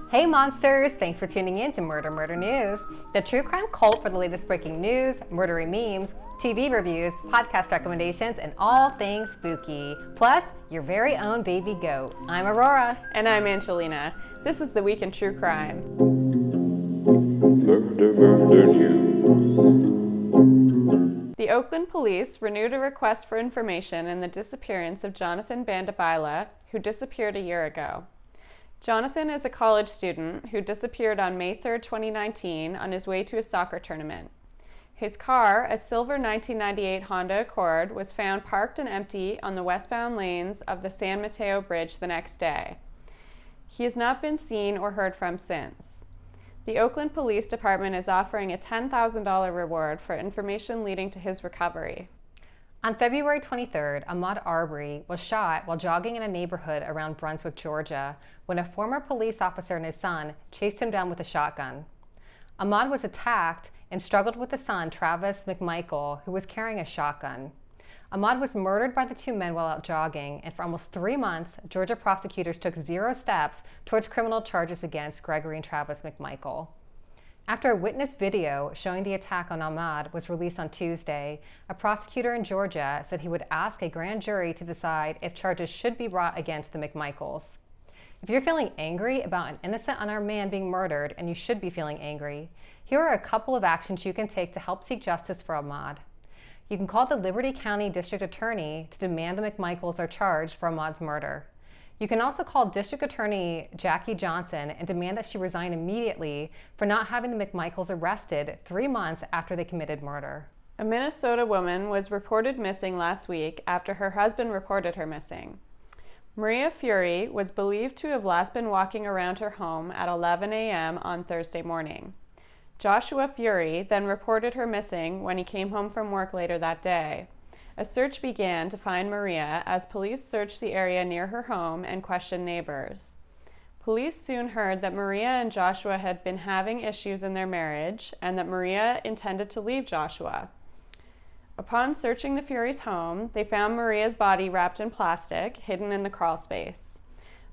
Hey monsters! Thanks for tuning in to Murder Murder News, the true crime cult for the latest breaking news, murdery memes, TV reviews, podcast recommendations, and all things spooky. Plus, your very own baby goat. I'm Aurora. And I'm Angelina. This is the Week in True Crime. Murder News. The Oakland police renewed a request for information in the disappearance of Jonathan Bandabaila, who disappeared a year ago. Jonathan is a college student who disappeared on May 3, 2019 on his way to a soccer tournament. His car, a silver 1998 Honda Accord, was found parked and empty on the westbound lanes of the San Mateo Bridge the next day. He has not been seen or heard from since. The Oakland Police Department is offering a $10,000 reward for information leading to his recovery. On February 23rd, Ahmaud Arbery was shot while jogging in a neighborhood around Brunswick, Georgia, when a former police officer and his son chased him down with a shotgun. Ahmaud was attacked and struggled with his son, Travis McMichael, who was carrying a shotgun. Ahmaud was murdered by the two men while out jogging, and for almost 3 months, Georgia prosecutors took 0 steps towards criminal charges against Gregory and Travis McMichael. After a witness video showing the attack on Ahmaud was released on Tuesday, a prosecutor in Georgia said he would ask a grand jury to decide if charges should be brought against the McMichaels. If you're feeling angry about an innocent unarmed man being murdered, and you should be feeling angry, here are a couple of actions you can take to help seek justice for Ahmaud. You can call the Liberty County District Attorney to demand the McMichaels are charged for Ahmaud's murder. You can also call District Attorney Jackie Johnson and demand that she resign immediately for not having the McMichaels arrested 3 months after they committed murder. A Minnesota woman was reported missing last week after her husband reported her missing. Maria Fury was believed to have last been walking around her home at 11 a.m. on Thursday morning. Joshua Fury then reported her missing when he came home from work later that day. A search began to find Maria as police searched the area near her home and questioned neighbors. Police soon heard that Maria and Joshua had been having issues in their marriage and that Maria intended to leave Joshua. Upon searching the Fury's home, they found Maria's body wrapped in plastic, hidden in the crawl space.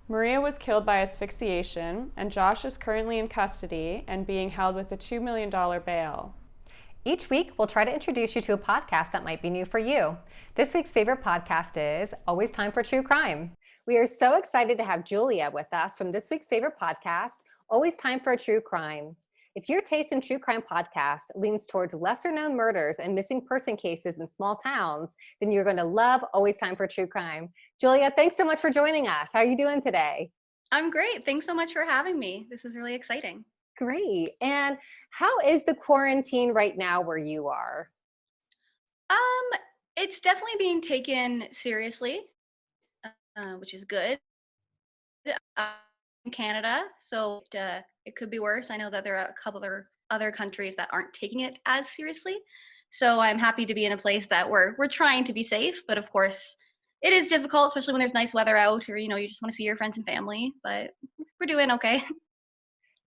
Maria was killed by asphyxiation, and Josh is currently in custody and being held with a $2 million bail. Each week, we'll try to introduce you to a podcast that might be new for you. This week's favorite podcast is Always Time for True Crime. We are so excited to have Julia with us from this week's favorite podcast, Always Time for True Crime. If your taste in true crime podcast leans towards lesser-known murders and missing person cases in small towns, then you're going to love Always Time for True Crime. Julia, thanks so much for joining us. How are you doing today? I'm great. Thanks so much for having me. This is really exciting. Great. And how is the quarantine right now where you are? It's definitely being taken seriously, which is good. I'm in Canada, so it could be worse. I know that there are a couple other countries that aren't taking it as seriously. So I'm happy to be in a place that we're trying to be safe, but of course it is difficult, especially when there's nice weather out, or you just want to see your friends and family, but we're doing okay.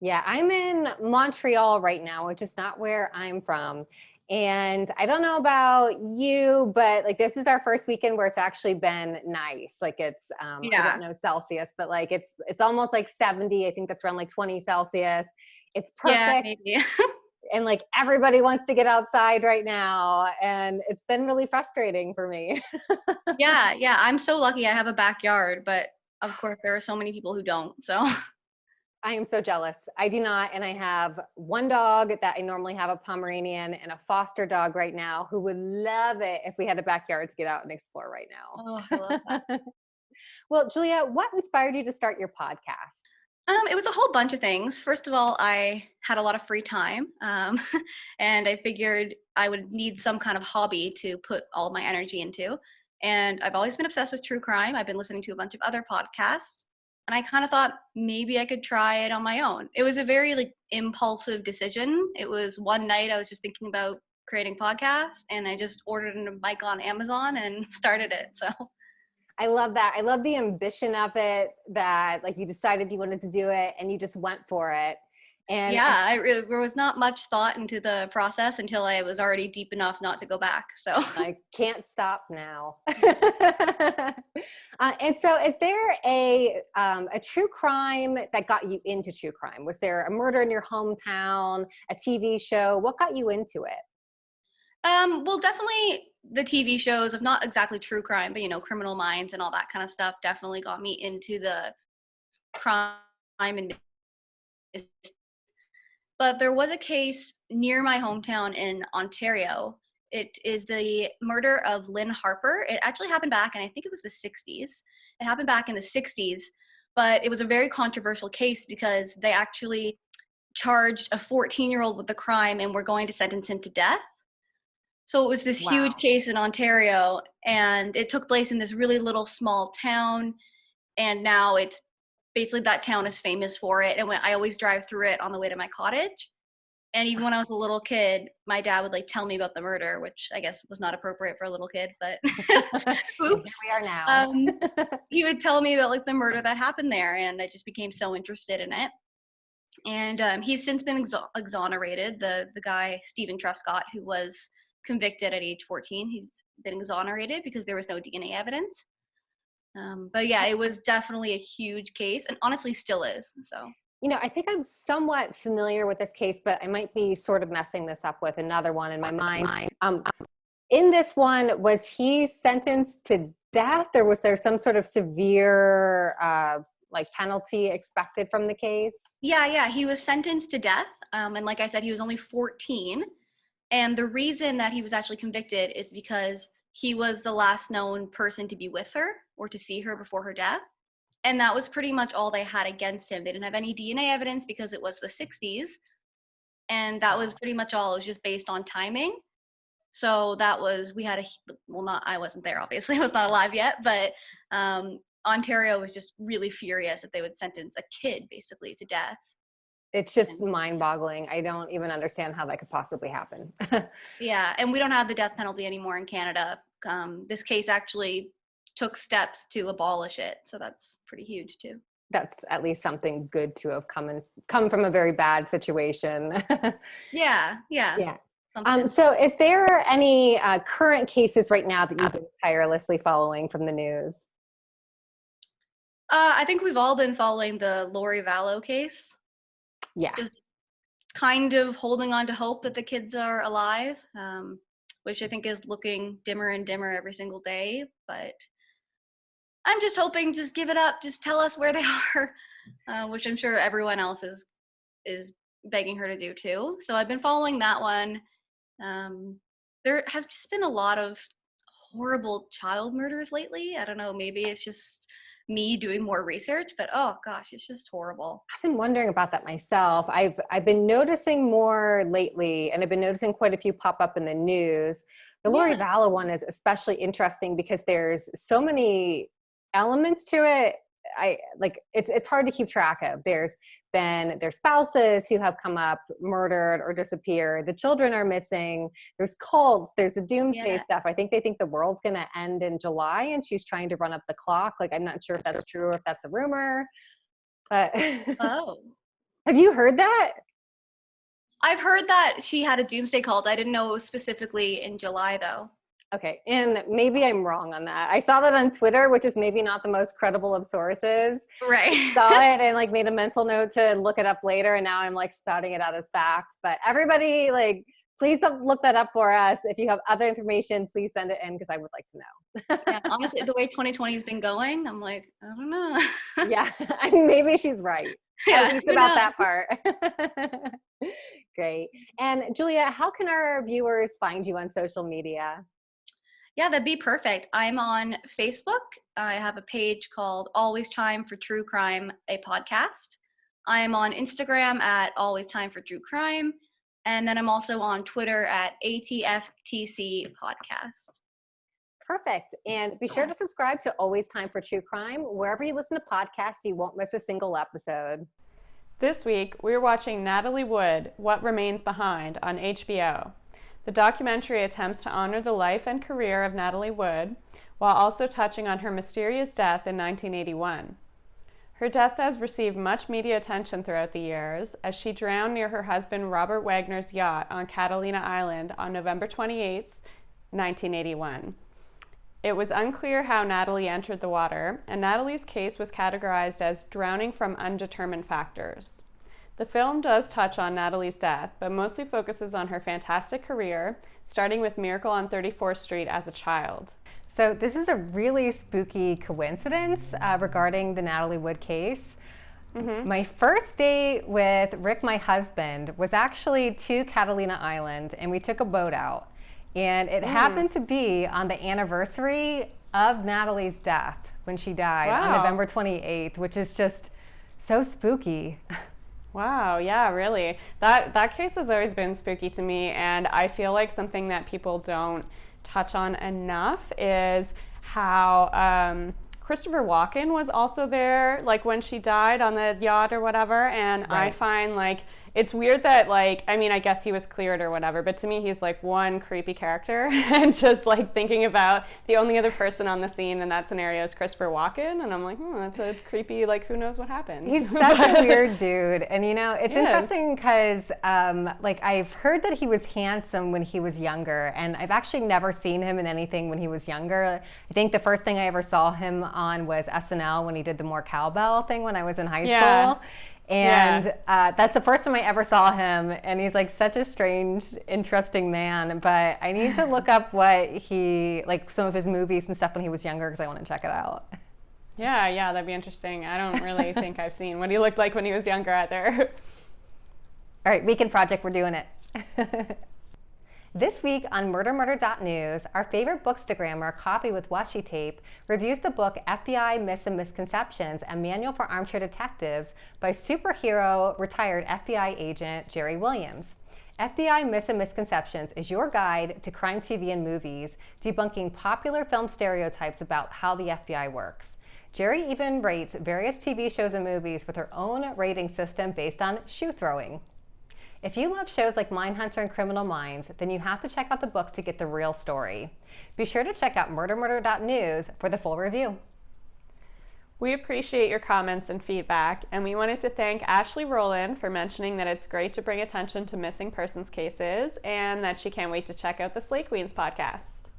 Yeah, I'm in Montreal right now, which is not where I'm from. And I don't know about you, but this is our first weekend where it's actually been nice. It's I don't know Celsius, but it's almost 70. I think that's around 20 Celsius. It's perfect. Yeah, and everybody wants to get outside right now, and it's been really frustrating for me. Yeah. I'm so lucky I have a backyard, but of course there are so many people who don't. So I am so jealous. I do not. And I have one dog that I normally have, a Pomeranian, and a foster dog right now who would love it if we had a backyard to get out and explore right now. Oh, I love that. Well, Julia, what inspired you to start your podcast? It was a whole bunch of things. First of all, I had a lot of free time, and I figured I would need some kind of hobby to put all my energy into. And I've always been obsessed with true crime. I've been listening to a bunch of other podcasts, and I kind of thought maybe I could try it on my own. It was a very impulsive decision. It was one night I was just thinking about creating podcasts, and I just ordered a mic on Amazon and started it. So I love that. I love the ambition of it, that you decided you wanted to do it and you just went for it. And Yeah, there was not much thought into the process until I was already deep enough not to go back. So I can't stop now. And so is there a true crime that got you into true crime? Was there a murder in your hometown, a TV show? What got you into it? well, definitely the TV shows of not exactly true crime, but Criminal Minds and all that kind of stuff definitely got me into the crime and but there was a case near my hometown in Ontario. It is the murder of Lynn Harper. It actually happened back, and I think it was the 60s. It happened back in the 60s, but it was a very controversial case because they actually charged a 14-year-old with the crime and were going to sentence him to death. So it was this huge case in Ontario, and it took place in this really little small town, and now it's basically that town is famous for it. And when I always drive through it on the way to my cottage. And even when I was a little kid, my dad would tell me about the murder, which I guess was not appropriate for a little kid, but Here we are now. He would tell me about the murder that happened there, and I just became so interested in it. And he's since been exonerated. The guy, Stephen Truscott, who was convicted at age 14, he's been exonerated because there was no DNA evidence. But yeah, it was definitely a huge case, and honestly still is. So, I think I'm somewhat familiar with this case, but I might be sort of messing this up with another one in my mind. In this one, was he sentenced to death, or was there some sort of severe penalty expected from the case? Yeah, he was sentenced to death. And like I said, he was only 14. And the reason that he was actually convicted is because he was the last known person to be with her or to see her before her death. And that was pretty much all they had against him. They didn't have any DNA evidence because it was the 60s. And that was pretty much all. It was just based on timing. So that was, I wasn't there, obviously. I was not alive yet. But Ontario was just really furious that they would sentence a kid basically to death. It's just mind-boggling. I don't even understand how that could possibly happen. Yeah, and we don't have the death penalty anymore in Canada. This case actually took steps to abolish it, so that's pretty huge too. That's at least something good to have come from a very bad situation. Yeah. So is there any current cases right now that you've been tirelessly following from the news? I think we've all been following the Lori Vallow case. Yeah. Just kind of holding on to hope that the kids are alive, which I think is looking dimmer and dimmer every single day. But I'm just hoping, just give it up, just tell us where they are, which I'm sure everyone else is begging her to do too. So I've been following that one. There have just been a lot of horrible child murders lately. I don't know, maybe it's just me doing more research, but oh gosh, it's just horrible. I've been wondering about that myself. I've been noticing more lately, and I've been noticing quite a few pop up in the news. The Lori Vallow one is especially interesting because there's so many elements to it. It's hard to keep track of. There's been their spouses who have come up murdered or disappeared. The children are missing. There's cults. There's the doomsday stuff. I think they think the world's going to end in July, and she's trying to run up the clock. I'm not sure if that's true or if that's a rumor. But Oh, have you heard that? I've heard that she had a doomsday cult. I didn't know it was specifically in July though. Okay, and maybe I'm wrong on that. I saw that on Twitter, which is maybe not the most credible of sources. Right. Saw it and made a mental note to look it up later, and now I'm spouting it out as fact. But everybody, please don't look that up for us. If you have other information, please send it in because I would like to know. Yeah, honestly, the way 2020 has been going, I'm I don't know. Yeah, maybe she's right. At least about that part. Great. And Julia, how can our viewers find you on social media? Yeah, that'd be perfect. I'm on Facebook. I have a page called Always Time for True Crime, a podcast. I'm on Instagram at Always Time for True Crime. And then I'm also on Twitter at ATFTC Podcast. Perfect. And be sure to subscribe to Always Time for True Crime. Wherever you listen to podcasts, you won't miss a single episode. This week, we're watching Natalie Wood, What Remains Behind on HBO. The documentary attempts to honor the life and career of Natalie Wood, while also touching on her mysterious death in 1981. Her death has received much media attention throughout the years as she drowned near her husband Robert Wagner's yacht on Catalina Island on November 28, 1981. It was unclear how Natalie entered the water, and Natalie's case was categorized as drowning from undetermined factors. The film does touch on Natalie's death, but mostly focuses on her fantastic career, starting with Miracle on 34th Street as a child. So this is a really spooky coincidence regarding the Natalie Wood case. My first date with Rick, my husband, was actually to Catalina Island, and we took a boat out. And it happened to be on the anniversary of Natalie's death when she died on November 28th, which is just so spooky. Wow, yeah, really. That case has always been spooky to me, and I feel like something that people don't touch on enough is how Christopher Walken was also there, like when she died on the yacht or whatever, and I find like it's weird that like, I mean, I guess he was cleared or whatever, but to me he's like one creepy character, and just like thinking about the only other person on the scene in that scenario is Christopher Walken, and I'm like, that's a creepy, like, who knows what happens. He's such a weird dude, and you know, it's interesting because like I've heard that he was handsome when he was younger, and I've actually never seen him in anything when he was younger. I think the first thing I ever saw him on was SNL when he did the More Cowbell thing when I was in high school. And that's the first time I ever saw him, and he's like such a strange, interesting man, but I need to look up what he, like some of his movies and stuff when he was younger, because I want to check it out. Yeah, that'd be interesting. I don't really think I've seen what he looked like when he was younger either. All right, Weekend Project, we're doing it. This week on MurderMurder.news, our favorite bookstagrammer, Coffee with Washi Tape, reviews the book FBI Myths and Misconceptions, a manual for armchair detectives by superhero retired FBI agent Jerry Williams. FBI Myths and Misconceptions is your guide to crime TV and movies, debunking popular film stereotypes about how the FBI works. Jerry even rates various TV shows and movies with her own rating system based on shoe throwing. If you love shows like Mindhunter and Criminal Minds, then you have to check out the book to get the real story. Be sure to check out MurderMurder.news for the full review. We appreciate your comments and feedback, and we wanted to thank Ashley Rowland for mentioning that it's great to bring attention to missing persons cases, and that she can't wait to check out the Slay Queens podcast.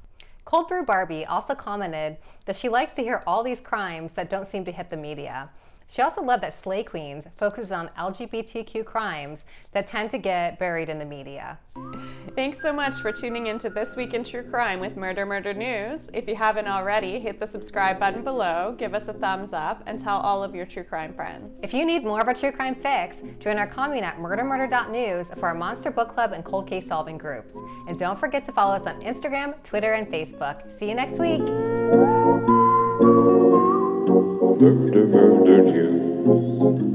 Cold Brew Barbie also commented that she likes to hear all these crimes that don't seem to hit the media. She also loved that Slay Queens focuses on LGBTQ crimes that tend to get buried in the media. Thanks so much for tuning into This Week in True Crime with Murder Murder News. If you haven't already, hit the subscribe button below, give us a thumbs up, and tell all of your true crime friends. If you need more of a true crime fix, join our commune at MurderMurder.news for our Monster Book Club and cold case solving groups. And don't forget to follow us on Instagram, Twitter, and Facebook. See you next week. Murder News.